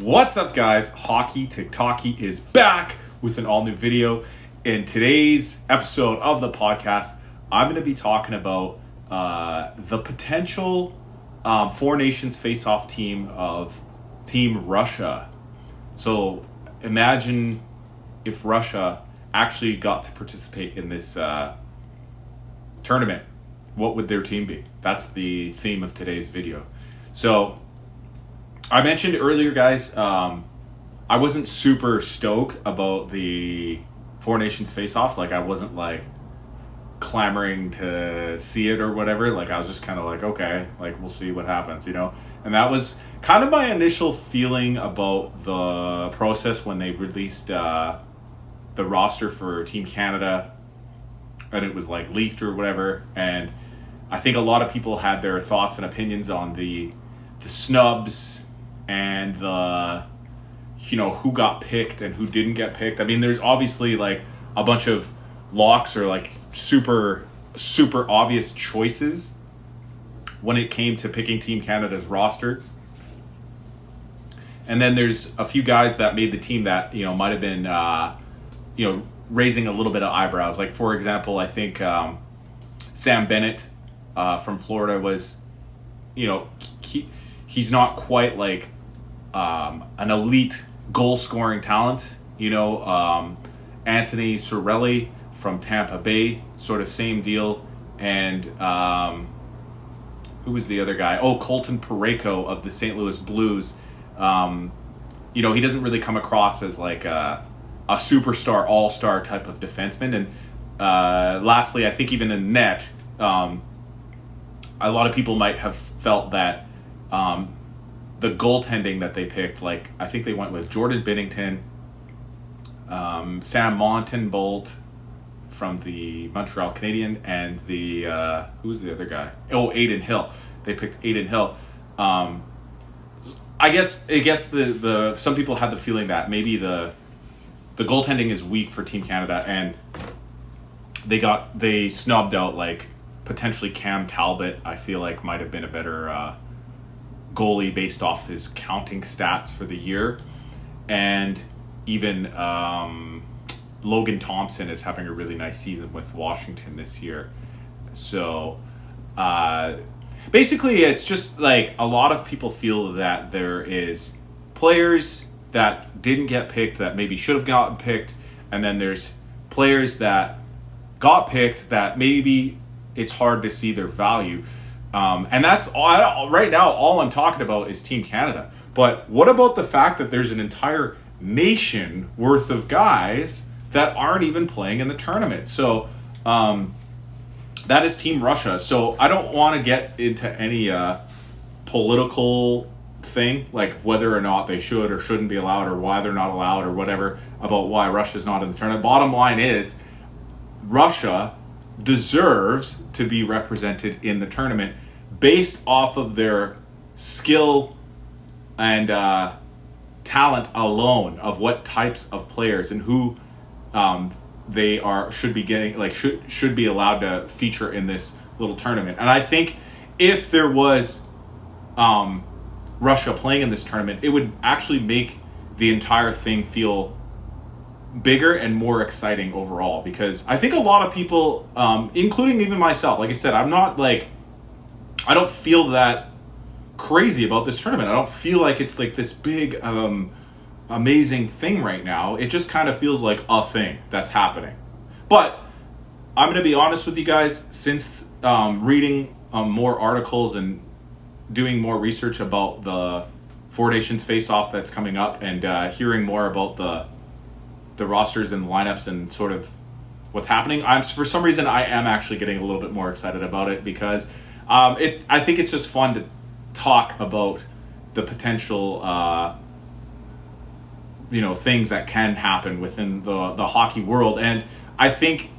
What's up, guys? Hockey TikToky is back with an all new video. In today's episode of the podcast, I'm going to be talking about the potential Four Nations face-off team of Team Russia. So imagine if Russia actually got to participate in this tournament. What would their team be? That's the theme of today's video. So I mentioned earlier, guys, I wasn't super stoked about the Four Nations face-off. Like, I wasn't, like, clamoring to see it or whatever. Like, I was just kind of like, okay, like, we'll see what happens, you know? And that was kind of my initial feeling about the process when they released the roster for Team Canada. And it was, like, leaked or whatever. And I think a lot of people had their thoughts and opinions on the snubs and the, you know, who got picked and who didn't get picked. I mean, there's obviously like a bunch of locks or like super obvious choices when it came to picking Team Canada's roster. And then there's a few guys that made the team that, you know, might have been, raising a little bit of eyebrows. Like, for example, I think Sam Bennett from Florida was, you know, he's not quite like an elite goal-scoring talent. You know, Anthony Cirelli from Tampa Bay, sort of same deal. And who was the other guy? Oh, Colton Parayko of the St. Louis Blues. You know, he doesn't really come across as like a superstar, all-star type of defenseman. And lastly, I think even in net, a lot of people might have felt that the goaltending that they picked, like, I think they went with Jordan Binnington, Sam Montembeault from the Montreal Canadiens, and the who's the other guy? Oh, Adin Hill. They picked Adin Hill. I guess the some people had the feeling that maybe the goaltending is weak for Team Canada, and they snubbed out like potentially Cam Talbot. I feel like might have been a better goalie based off his counting stats for the year. And even Logan Thompson is having a really nice season with Washington this year. So basically it's just like a lot of people feel that there is players that didn't get picked that maybe should have gotten picked, and then there's players that got picked that maybe it's hard to see their value. And that's all, right now, all I'm talking about is Team Canada. But what about the fact that there's an entire nation worth of guys that aren't even playing in the tournament? So that is Team Russia. So I don't want to get into any political thing, like whether or not they should or shouldn't be allowed, or why they're not allowed, or whatever, about why Russia's not in the tournament. Bottom line is, Russia deserves to be represented in the tournament based off of their skill and talent alone, of what types of players and who they should be getting, like should be allowed to feature in this little tournament. And I think if there was Russia playing in this tournament, it would actually make the entire thing feel bigger and more exciting overall, because I think a lot of people, including even myself, like I said, I don't feel that crazy about this tournament. I don't feel like it's like this big, amazing thing right now. It just kind of feels like a thing that's happening. But I'm going to be honest with you guys, since reading more articles and doing more research about the Four Nations face-off that's coming up, and hearing more about the rosters and lineups and sort of what's happening, for some reason I am actually getting a little bit more excited about it, because I think it's just fun to talk about the potential things that can happen within the hockey world. And I think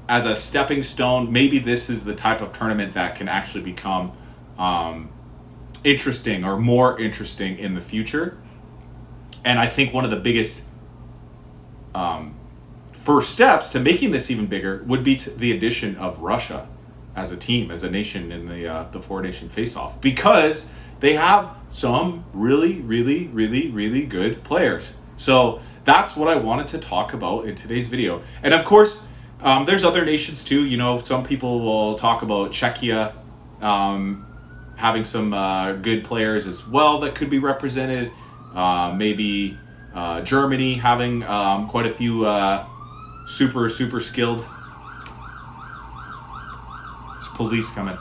as a stepping stone, maybe this is the type of tournament that can actually become interesting, or more interesting in the future. And I think one of the biggest first steps to making this even bigger would be the addition of Russia as a team, as a nation in the Four Nation face-off, because they have some really, really, really, really good players. So that's what I wanted to talk about in today's video. And of course, there's other nations too. You know, some people will talk about Czechia having some good players as well that could be represented. Maybe Germany having quite a few super skilled. There's police coming.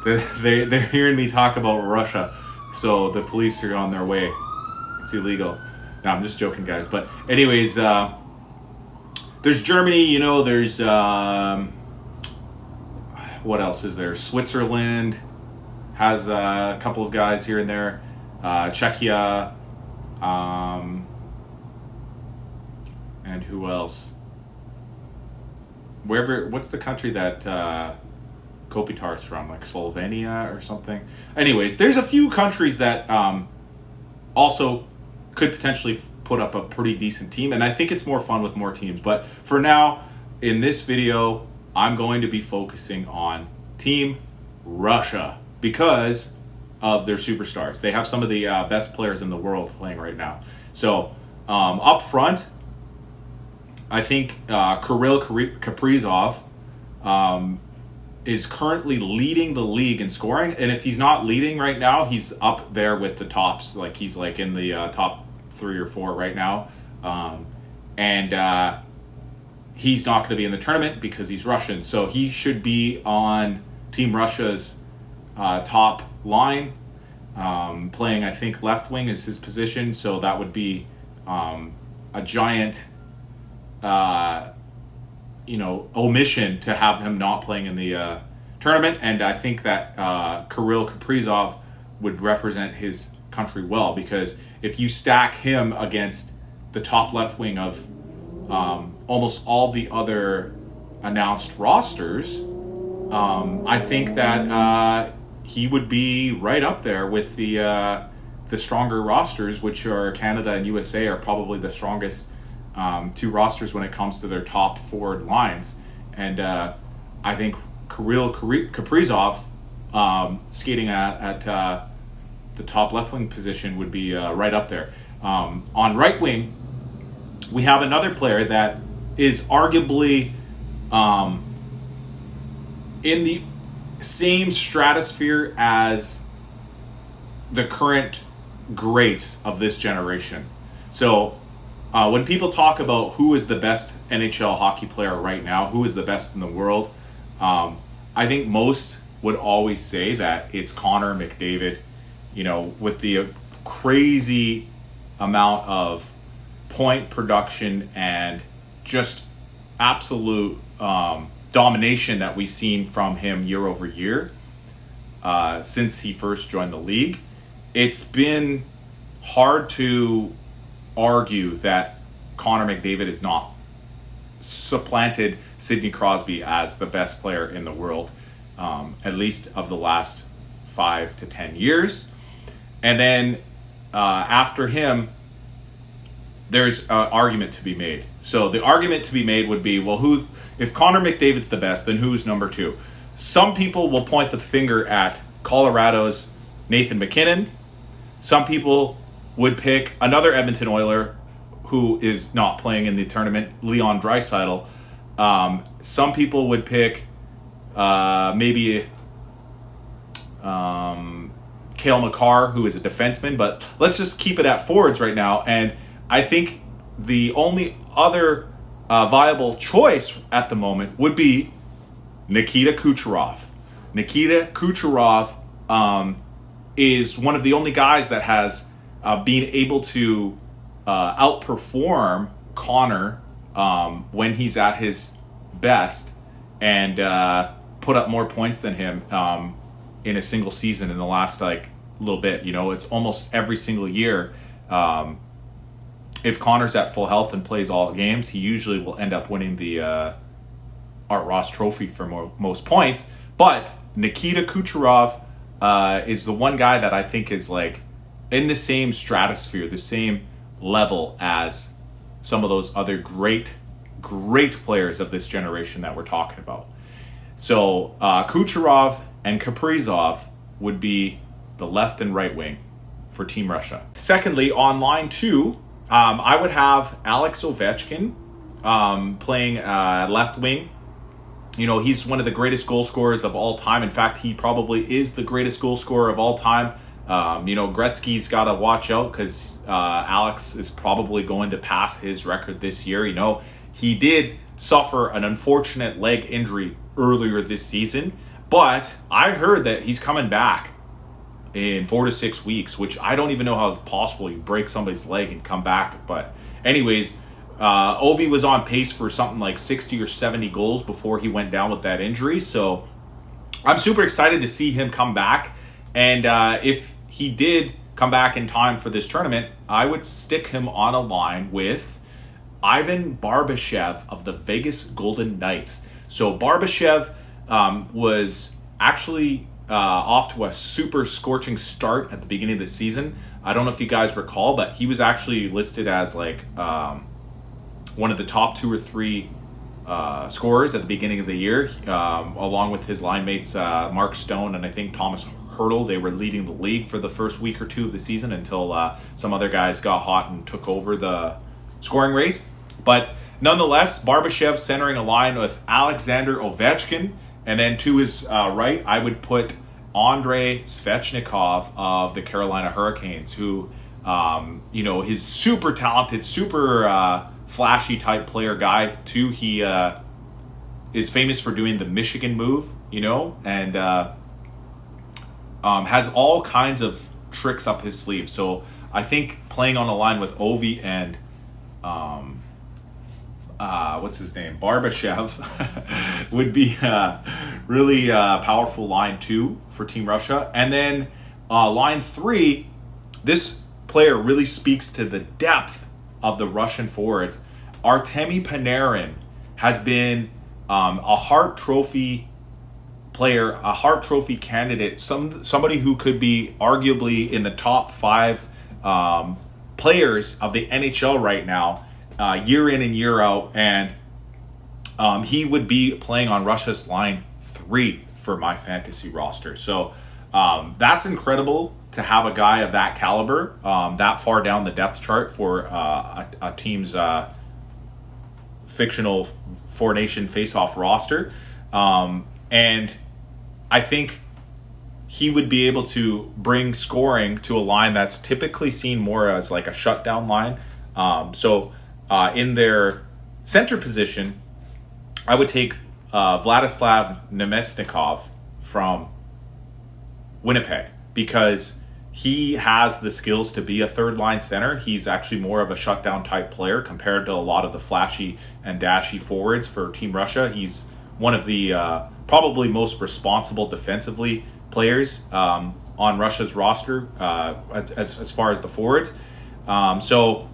They're hearing me talk about Russia, so the police are on their way. It's illegal. No, I'm just joking, guys. But anyways, there's Germany. You know, there's what else is there? Switzerland has a couple of guys here and there. Czechia, and who else? What's the country that Kopitar's from? Like Slovenia or something? Anyways, there's a few countries that also could potentially put up a pretty decent team, and I think it's more fun with more teams. But for now, in this video, I'm going to be focusing on Team Russia because of their superstars. They have some of the best players in the world playing right now. So up front, I think Kirill Kaprizov is currently leading the league in scoring, and if he's not leading right now, he's up there with the tops. Like he's like in the top 3 or 4 right now, and he's not going to be in the tournament because he's Russian. So he should be on Team Russia's top line, playing, I think, left wing is his position. So that would be a giant omission to have him not playing in the tournament. And I think that Kirill Kaprizov would represent his country well, because if you stack him against the top left wing of almost all the other announced rosters, I think that he would be right up there with the stronger rosters, which are Canada and USA are probably the strongest two rosters when it comes to their top forward lines. And I think Kirill Kaprizov skating at the top left wing position would be right up there. On right wing, we have another player that is arguably in the same stratosphere as the current greats of this generation. So when people talk about who is the best NHL hockey player right now, who is the best in the world, I think most would always say that it's Connor McDavid. You know, with the crazy amount of point production and just absolute domination that we've seen from him year over year since he first joined the league, it's been hard to argue that Connor McDavid is not supplanted Sidney Crosby as the best player in the world, at least of the last 5 to 10 years. And then after him, there's an argument to be made. So the argument to be made would be, well, if Connor McDavid's the best, then who's number 2? Some people will point the finger at Colorado's Nathan MacKinnon. Some people would pick another Edmonton Oiler who is not playing in the tournament, Leon Draisaitl. Some people would pick maybe Cale Makar, who is a defenseman, but let's just keep it at forwards right now. And I think the only other viable choice at the moment would be Nikita Kucherov. Nikita Kucherov is one of the only guys that has been able to outperform Connor when he's at his best and put up more points than him in a single season in the last little bit. You know, it's almost every single year. If Connor's at full health and plays all games, he usually will end up winning the Art Ross Trophy for most points. But Nikita Kucherov is the one guy that I think is in the same stratosphere, the same level as some of those other great players of this generation that we're talking about. So Kucherov and Kaprizov would be the left and right wing for Team Russia. Secondly, on line 2, I would have Alex Ovechkin playing left wing. You know, he's one of the greatest goal scorers of all time. In fact, he probably is the greatest goal scorer of all time. You know, Gretzky's got to watch out because Alex is probably going to pass his record this year. You know, he did suffer an unfortunate leg injury earlier this season, but I heard that he's coming back in 4 to 6 weeks, which I don't even know how it's possible. You break somebody's leg and come back. But anyways, Ovi was on pace for something like 60 or 70 goals before he went down with that injury. So I'm super excited to see him come back. And if he did come back in time for this tournament, I would stick him on a line with Ivan Barbashev of the Vegas Golden Knights. So Barbashev was actually off to a super scorching start at the beginning of the season. I don't know if you guys recall, but he was actually listed as like one of the top 2 or 3 scorers at the beginning of the year, along with his line mates Mark Stone and I think Thomas Hertl. They were leading the league for the first week or 2 of the season until some other guys got hot and took over the scoring race. But nonetheless, Barbashev centering a line with Alexander Ovechkin, and then to his right, I would put Andrei Svechnikov of the Carolina Hurricanes, who, you know, he's super talented, super flashy type player guy too. He is famous for doing the Michigan move, you know, and has all kinds of tricks up his sleeve. So I think playing on a line with Ovi and what's his name, Barbashev, would be really powerful line 2 for Team Russia. And then line 3, this player really speaks to the depth of the Russian forwards. Artemi Panarin has been a Hart Trophy player, a Hart Trophy candidate, somebody who could be arguably in the top 5 players of the NHL right now, year in and year out, and he would be playing on Russia's line 3 for my fantasy roster. So that's incredible to have a guy of that caliber, that far down the depth chart for a team's fictional 4-nation face-off roster. And I think he would be able to bring scoring to a line that's typically seen more as like a shutdown line. So in their center position, I would take Vladislav Nemesnikov from Winnipeg because he has the skills to be a third line center. He's actually more of a shutdown type player compared to a lot of the flashy and dashy forwards for Team Russia. He's one of the probably most responsible defensively players on Russia's roster as far as the forwards. So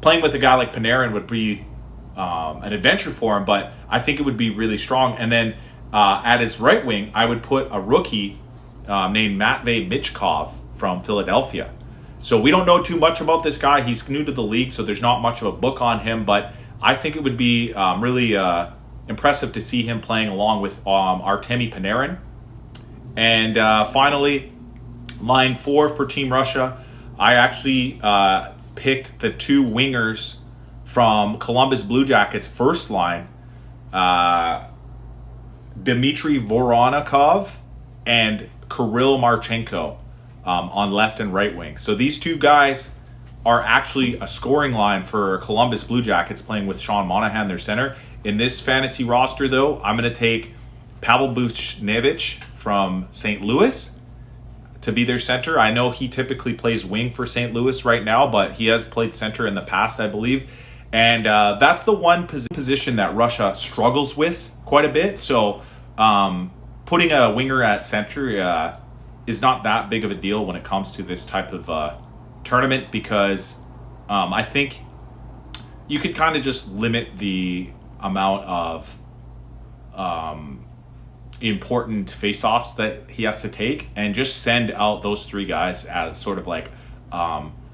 playing with a guy like Panarin would be an adventure for him, but I think it would be really strong. And then at his right wing, I would put a rookie named Matvei Michkov from Philadelphia. So we don't know too much about this guy. He's new to the league, so there's not much of a book on him, but I think it would be really impressive to see him playing along with Artemi Panarin. And finally, line 4 for Team Russia, I actually picked the 2 wingers from Columbus Blue Jackets' first line, Dmitry Voronkov and Kirill Marchenko on left and right wing. So these 2 guys are actually a scoring line for Columbus Blue Jackets playing with Sean Monahan, their center. In this fantasy roster, though, I'm going to take Pavel Buchnevich from St. Louis to be their center. I know he typically plays wing for St. Louis right now, but he has played center in the past, I believe. And that's the one position that Russia struggles with quite a bit. So putting a winger at center is not that big of a deal when it comes to this type of tournament because I think you could kind of just limit the amount of important face-offs that he has to take and just send out those 3 guys as sort of like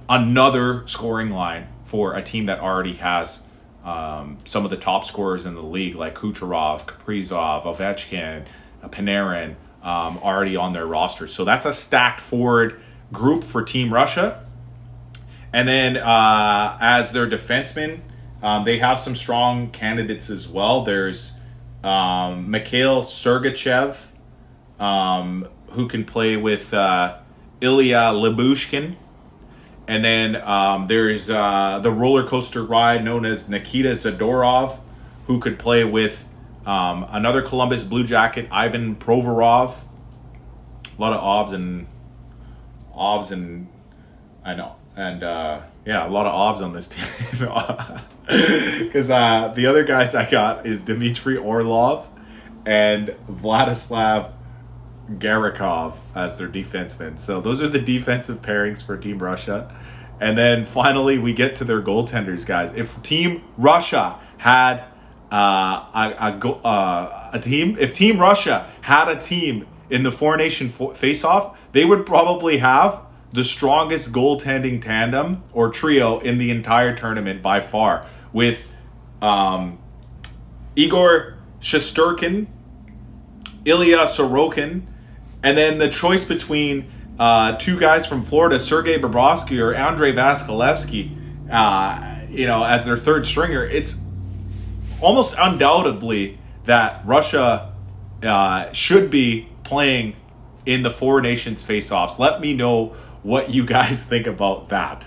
another scoring line for a team that already has some of the top scorers in the league like Kucherov, Kaprizov, Ovechkin, Panarin, already on their roster. So that's a stacked forward group for Team Russia. And then as their defensemen, they have some strong candidates as well. There's Mikhail Sergachev, who can play with Ilya Lyubushkin. And then there's the roller coaster ride known as Nikita Zadorov, who could play with another Columbus Blue Jacket, Ivan Provorov. A lot of ovs and I know. And yeah, a lot of ovs on this team. Because the other guys I got is Dmitry Orlov and Vladislav Garikov as their defensemen. So those are the defensive pairings for Team Russia. And then finally we get to their goaltenders, guys. If Team Russia had if Team Russia had a team in the Four Nation face-off, they would probably have the strongest goaltending tandem or trio in the entire tournament by far, with Igor Shesterkin, Ilya Sorokin, and then the choice between two guys from Florida, Sergei Bobrovsky or Andrei Vasilevsky, as their third stringer. It's almost undoubtedly that Russia should be playing in the Four Nations face-offs. Let me know what you guys think about that.